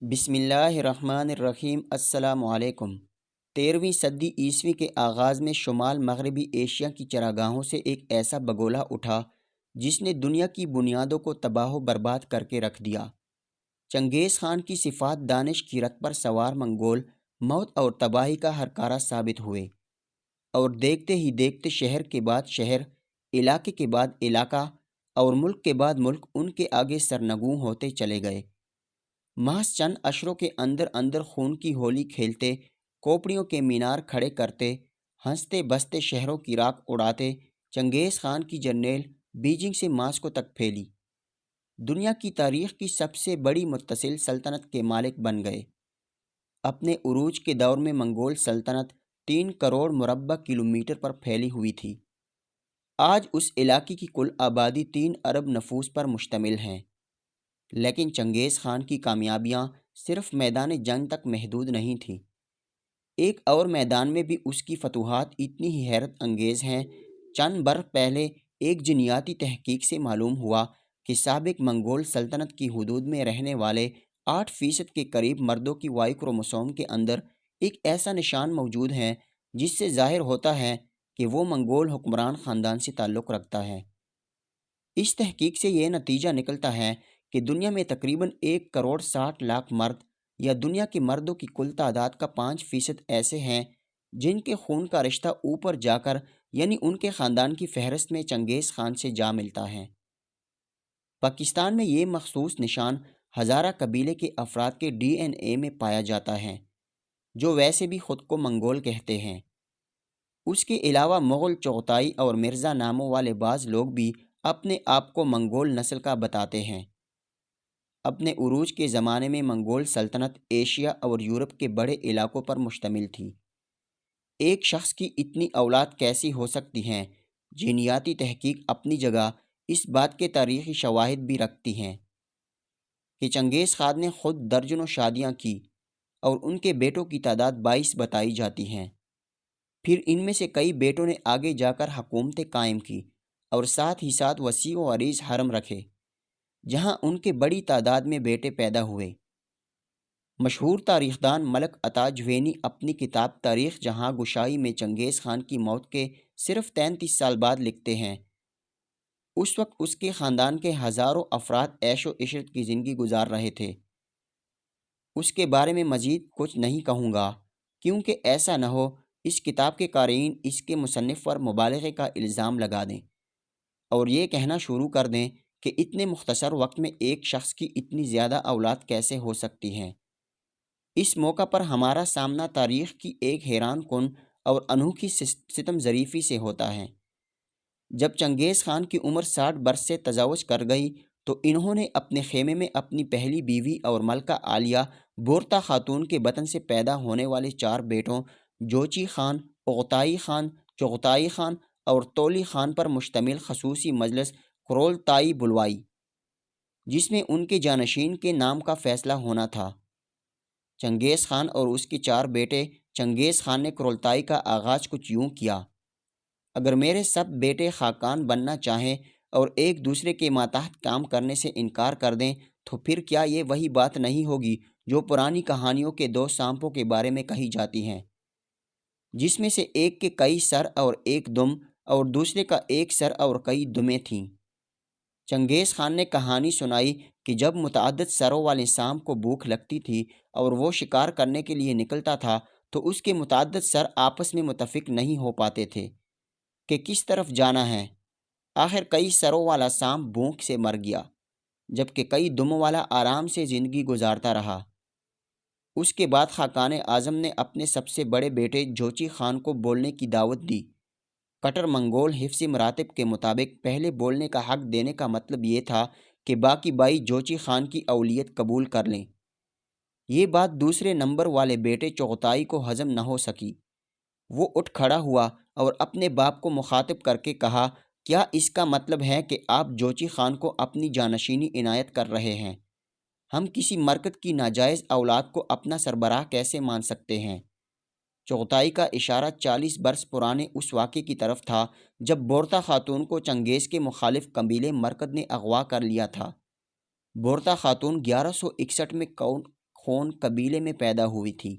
بسم اللہ الرحمن الرحیم۔ السلام علیکم۔ 13ویں صدی عیسوی کے آغاز میں شمال مغربی ایشیا کی چراگاہوں سے ایک ایسا بگولا اٹھا جس نے دنیا کی بنیادوں کو تباہ و برباد کر کے رکھ دیا۔ چنگیز خان کی صفات دانش کی رت پر سوار منگول موت اور تباہی کا ہرکارہ ثابت ہوئے، اور دیکھتے ہی دیکھتے شہر کے بعد شہر، علاقے کے بعد علاقہ اور ملک کے بعد ملک ان کے آگے سرنگوں ہوتے چلے گئے۔ محض چند اشروں کے اندر اندر خون کی ہولی کھیلتے، کوپڑیوں کے مینار کھڑے کرتے، ہنستے بستے شہروں کی راکھ اڑاتے، چنگیز خان کی جرنیل بیجنگ سے ماسکو تک پھیلی، دنیا کی تاریخ کی سب سے بڑی متصل سلطنت کے مالک بن گئے۔ اپنے عروج کے دور میں منگول سلطنت 3 کروڑ مربع کلومیٹر پر پھیلی ہوئی تھی۔ آج اس علاقے کی کل آبادی 3 ارب نفوس پر مشتمل ہے، لیکن چنگیز خان کی کامیابیاں صرف میدان جنگ تک محدود نہیں تھیں۔ ایک اور میدان میں بھی اس کی فتوحات اتنی ہی حیرت انگیز ہیں۔ چند برس پہلے ایک جینیاتی تحقیق سے معلوم ہوا کہ سابق منگول سلطنت کی حدود میں رہنے والے 8% کے قریب مردوں کی وائی کروموسوم کے اندر ایک ایسا نشان موجود ہے جس سے ظاہر ہوتا ہے کہ وہ منگول حکمران خاندان سے تعلق رکھتا ہے۔ اس تحقیق سے یہ نتیجہ نکلتا ہے کہ دنیا میں تقریباً 1 کروڑ 60 لاکھ مرد، یا دنیا کے مردوں کی کل تعداد کا 5% ایسے ہیں جن کے خون کا رشتہ اوپر جا کر یعنی ان کے خاندان کی فہرست میں چنگیز خان سے جا ملتا ہے۔ پاکستان میں یہ مخصوص نشان ہزارہ قبیلے کے افراد کے ڈی این اے میں پایا جاتا ہے، جو ویسے بھی خود کو منگول کہتے ہیں۔ اس کے علاوہ مغل، چغتائی اور مرزا ناموں والے بعض لوگ بھی اپنے آپ کو منگول نسل کا بتاتے ہیں۔ اپنے عروج کے زمانے میں منگول سلطنت ایشیا اور یورپ کے بڑے علاقوں پر مشتمل تھی۔ ایک شخص کی اتنی اولاد کیسی ہو سکتی ہیں؟ جینیاتی تحقیق اپنی جگہ اس بات کے تاریخی شواہد بھی رکھتی ہیں کہ چنگیز خان نے خود درجنوں شادیاں کی اور ان کے بیٹوں کی تعداد 22 بتائی جاتی ہیں۔ پھر ان میں سے کئی بیٹوں نے آگے جا کر حکومتیں قائم کی اور ساتھ ہی ساتھ وسیع و عریض حرم رکھے، جہاں ان کے بڑی تعداد میں بیٹے پیدا ہوئے۔ مشہور تاریخ دان ملک عطا جوینی اپنی کتاب تاریخ جہاں گشائی میں چنگیز خان کی موت کے صرف 33 سال بعد لکھتے ہیں، اس وقت اس کے خاندان کے ہزاروں افراد عیش و عشرت کی زندگی گزار رہے تھے۔ اس کے بارے میں مزید کچھ نہیں کہوں گا، کیونکہ ایسا نہ ہو اس کتاب کے قارئین اس کے مصنف پر مبالغے کا الزام لگا دیں اور یہ کہنا شروع کر دیں کہ اتنے مختصر وقت میں ایک شخص کی اتنی زیادہ اولاد کیسے ہو سکتی ہیں۔ اس موقع پر ہمارا سامنا تاریخ کی ایک حیران کن اور انوکھی ستم ظریفی سے ہوتا ہے۔ جب چنگیز خان کی عمر 60 برس سے تجاوز کر گئی تو انہوں نے اپنے خیمے میں اپنی پہلی بیوی اور ملکہ عالیہ بورتا خاتون کے بطن سے پیدا ہونے والے 4 بیٹوں جوچی خان، اغتائی خان، چغتائی خان اور تولی خان پر مشتمل خصوصی مجلس کرولتائی بلوائی، جس میں ان کے جانشین کے نام کا فیصلہ ہونا تھا۔ چنگیز خان اور اس کے 4 بیٹے چنگیز خان نے کرولتائی کا آغاز کچھ یوں کیا: اگر میرے سب بیٹے خاقان بننا چاہیں اور ایک دوسرے کے ماتحت کام کرنے سے انکار کر دیں تو پھر کیا یہ وہی بات نہیں ہوگی جو پرانی کہانیوں کے 2 سانپوں کے بارے میں کہی جاتی ہیں، جس میں سے ایک کے کئی سر اور ایک دم اور دوسرے کا ایک سر اور کئی دمیں تھیں؟ چنگیز خان نے کہانی سنائی کہ جب متعدد سروں والے سانپ کو بھوک لگتی تھی اور وہ شکار کرنے کے لیے نکلتا تھا تو اس کے متعدد سر آپس میں متفق نہیں ہو پاتے تھے کہ کس طرف جانا ہے۔ آخر کئی سروں والا سانپ بھوک سے مر گیا، جبکہ کئی دموں والا آرام سے زندگی گزارتا رہا۔ اس کے بعد خاقان اعظم نے اپنے سب سے بڑے بیٹے جوچی خان کو بولنے کی دعوت دی۔ کٹر منگول حفظی مراتب کے مطابق پہلے بولنے کا حق دینے کا مطلب یہ تھا کہ باقی 22 جوچی خان کی اولیت قبول کر لیں۔ یہ بات دوسرے نمبر والے بیٹے چغتائی کو ہضم نہ ہو سکی۔ وہ اٹھ کھڑا ہوا اور اپنے باپ کو مخاطب کر کے کہا، کیا اس کا مطلب ہے کہ آپ جوچی خان کو اپنی جانشینی عنایت کر رہے ہیں؟ ہم کسی مرکد کی ناجائز اولاد کو اپنا سربراہ کیسے مان سکتے ہیں؟ چغتائی کا اشارہ 40 برس پرانے اس واقعے کی طرف تھا جب بورتا خاتون کو چنگیز کے مخالف قبیلے مرکد نے اغوا کر لیا تھا۔ بورتا خاتون 1161 میں خون قبیلے میں پیدا ہوئی تھی،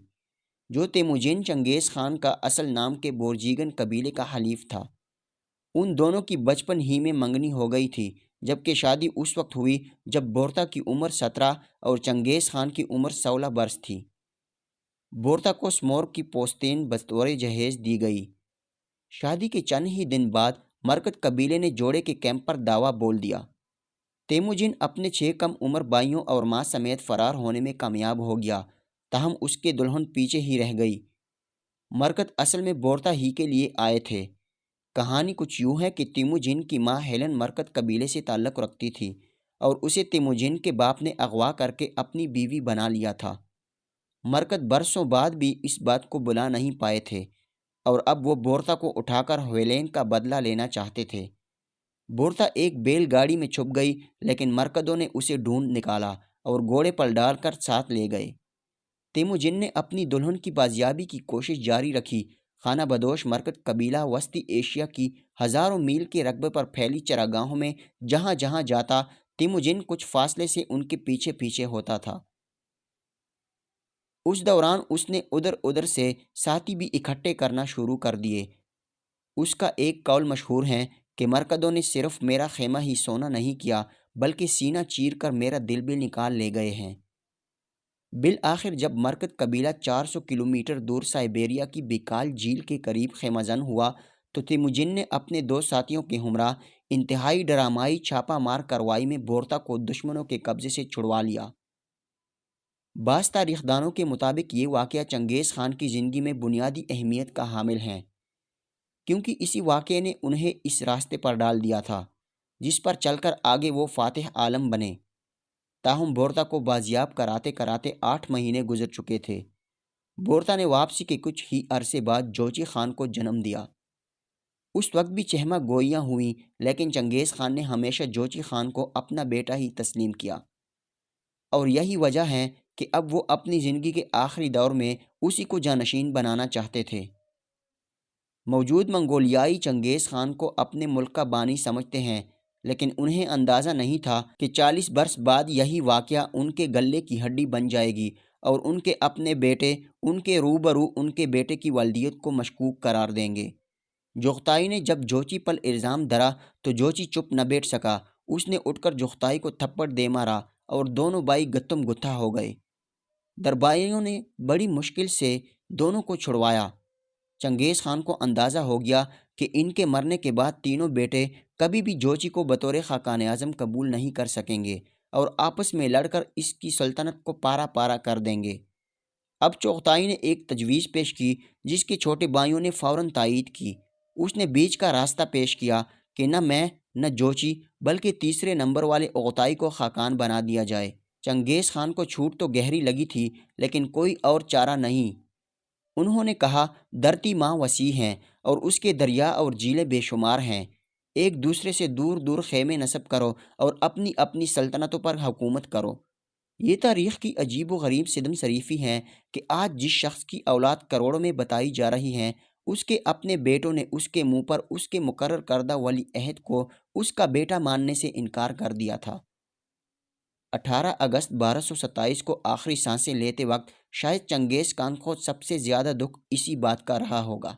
جو تیموجن چنگیز خان کا اصل نام کے بورجیگن قبیلے کا حلیف تھا۔ ان دونوں کی بچپن ہی میں منگنی ہو گئی تھی، جبکہ شادی اس وقت ہوئی جب بورتا کی عمر 17 اور چنگیز خان کی عمر 16 برس تھی۔ بورتا کو سمور کی پوستین بطور جہیز دی گئی۔ شادی کے چند ہی دن بعد مرکت قبیلے نے جوڑے کے کیمپ پر دعویٰ بول دیا۔ تیموجن اپنے 6 کم عمر بھائیوں اور ماں سمیت فرار ہونے میں کامیاب ہو گیا، تاہم اس کے دلہن پیچھے ہی رہ گئی۔ مرکت اصل میں بورتا ہی کے لیے آئے تھے۔ کہانی کچھ یوں ہے کہ تیموجن کی ماں ہیلن مرکت قبیلے سے تعلق رکھتی تھی اور اسے تیموجن کے باپ نے اغوا کر کے اپنی بیوی بنا لیا تھا۔ مرکت برسوں بعد بھی اس بات کو بلا نہیں پائے تھے اور اب وہ بورتا کو اٹھا کر ہیلن کا بدلہ لینا چاہتے تھے۔ بورتا ایک بیل گاڑی میں چھپ گئی، لیکن مرکدوں نے اسے ڈھونڈ نکالا اور گھوڑے پر ڈال کر ساتھ لے گئے۔ تیموجن نے اپنی دلہن کی بازیابی کی کوشش جاری رکھی۔ خانہ بدوش مرکت قبیلہ وسطی ایشیا کی ہزاروں میل کے رقبے پر پھیلی چراگاہوں میں جہاں جہاں جاتا، تیموجن کچھ فاصلے سے ان کے پیچھے پیچھے ہوتا تھا۔ اس دوران اس نے ادھر ادھر سے ساتھی بھی اکٹھے کرنا شروع کر دیے۔ اس کا ایک قول مشہور ہے کہ مرکدوں نے صرف میرا خیمہ ہی سونا نہیں کیا، بلکہ سینہ چیر کر میرا دل بھی نکال لے گئے ہیں۔ بالآخر جب مرکت قبیلہ 400 کلومیٹر دور سائبیریا کی بیکال جھیل کے قریب خیمہ زن ہوا تو تیموجن نے اپنے 2 ساتھیوں کے ہمراہ انتہائی ڈرامائی چھاپہ مار کارروائی میں بورتا کو دشمنوں کے قبضے سے چھڑوا لیا۔ بعض تاریخ دانوں کے مطابق یہ واقعہ چنگیز خان کی زندگی میں بنیادی اہمیت کا حامل ہے، کیونکہ اسی واقعے نے انہیں اس راستے پر ڈال دیا تھا جس پر چل کر آگے وہ فاتح عالم بنے۔ تاہم بورتا کو بازیاب کراتے کراتے 8 مہینے گزر چکے تھے۔ بورتا نے واپسی کے کچھ ہی عرصے بعد جوچی خان کو جنم دیا۔ اس وقت بھی چہمہ گوئیاں ہوئیں، لیکن چنگیز خان نے ہمیشہ جوچی خان کو اپنا بیٹا ہی تسلیم کیا، اور یہی وجہ ہے کہ اب وہ اپنی زندگی کے آخری دور میں اسی کو جانشین بنانا چاہتے تھے۔ موجود منگولیائی چنگیز خان کو اپنے ملک کا بانی سمجھتے ہیں، لیکن انہیں اندازہ نہیں تھا کہ 40 برس بعد یہی واقعہ ان کے گلے کی ہڈی بن جائے گی اور ان کے اپنے بیٹے ان کے روبرو ان کے بیٹے کی والدیت کو مشکوک قرار دیں گے۔ جغتائی نے جب جوچی پر الزام دھرا تو جوچی چپ نہ بیٹھ سکا۔ اس نے اٹھ کر جغتائی کو تھپڑ دے مارا اور دونوں بھائی گتم گتھا ہو گئے۔ درباریوں نے بڑی مشکل سے دونوں کو چھڑوایا۔ چنگیز خان کو اندازہ ہو گیا کہ ان کے مرنے کے بعد تینوں بیٹے کبھی بھی جوچی کو بطور خاقان اعظم قبول نہیں کر سکیں گے اور آپس میں لڑ کر اس کی سلطنت کو پارا پارا کر دیں گے۔ اب چغتائی نے ایک تجویز پیش کی جس کے چھوٹے بھائیوں نے فوراً تائید کی۔ اس نے بیچ کا راستہ پیش کیا کہ نہ میں نہ جوچی بلکہ تیسرے نمبر والے اوغتائی کو خاقان بنا دیا جائے۔ چنگیز خان کو چھوٹ تو گہری لگی تھی، لیکن کوئی اور چارہ نہیں۔ انہوں نے کہا، دھرتی ماں وسیع ہیں اور اس کے دریا اور جھیلیں بے شمار ہیں۔ ایک دوسرے سے دور دور خیمے نصب کرو اور اپنی اپنی سلطنتوں پر حکومت کرو۔ یہ تاریخ کی عجیب و غریب صدم شریفی ہے کہ آج جس شخص کی اولاد کروڑوں میں بتائی جا رہی ہے، اس کے اپنے بیٹوں نے اس کے منہ پر اس کے مقرر کردہ ولی عہد کو اس کا بیٹا ماننے سے انکار کر دیا تھا۔ 18 اگست 1227 کو آخری سانسیں لیتے وقت شاید چنگیز خان کو سب سے زیادہ دکھ اسی بات کا رہا ہوگا۔